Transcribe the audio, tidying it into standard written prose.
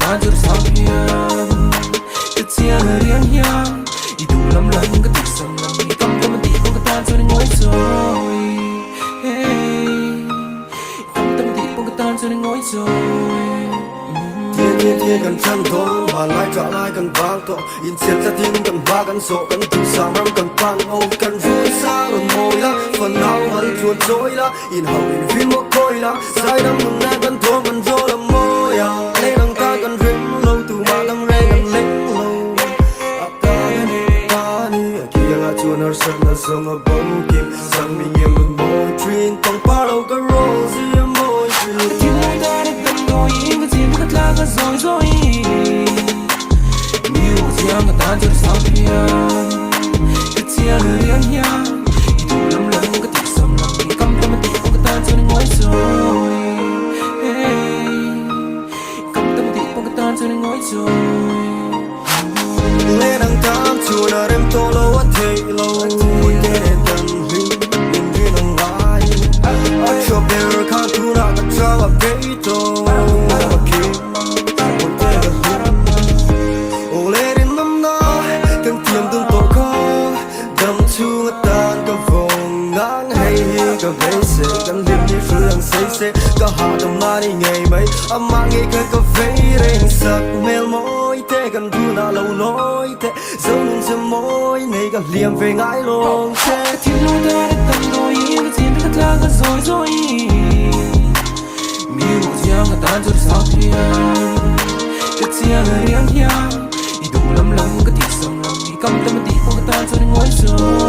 ta chưa sao hiền cái chia người riêng hiền đi đủ lắm lần cái tiếc sầm lắm đi cầm tâm đi con cái ta chưa ngồi rồi cầm tâm đi con cái ta chưa ngồi rồi thiên cần chân thốn mà lại trả lại cần vang to in xem ra thiên cần ba cần sổ cần từ xa rắm cần pan ô cần vui xa gần môi lá phần nào vẫn chuồn trôi lá in hậu in phim một coi lá sai đắm mình nay cần thốn cần vô làm môi à lấy đằng ta cần rinh lâu từ mà đằng rê cần lính lâu ta đi kia là chuồn ở sân là sông ở bầu kim sang mình yêu mình môi truyền tông pa lâu cái rose môi truyền thiên lai ta đã từng ngồi yên cái chuyện thật là cái rồi nhiều chuyện người ta chưa sao hiền cái chia người riêng hiền đi đủ lắm lần cái tiếc sầm lắm đi cầm tâm đi con người ta chưa ngồi rồi cầm tâm đi con người ta chưa ngồi rồi lẽ đang tham chua na đêm to lâu thế lâu vui thế nên tận hứng nhìn như nồng lái ở chỗ bể khát thu na cắt trao và bể to khi một thế gần hứng ô lẽ đến năm na từng tiêm từng tổ khó đâm chua tan cả vòng ngang hay cả bể sẽ cần liếm như sự đang say xe cả hạ đồng na đi ngày mấy âm mang nghe cà phê rèn sặc mel môi thế cần thu na lâu nói thế giống như môi này cả liềm về ngãi lòng thế thiên lai ta đã từng ngồi yên cái chuyện thật là cái rồi nhiều chuyện người ta chưa sao hiền cái chia người riêng hiền đi đủ lắm lần cái tiếc sầm lắm đi cầm tâm đi con người ta chưa ngồi rồi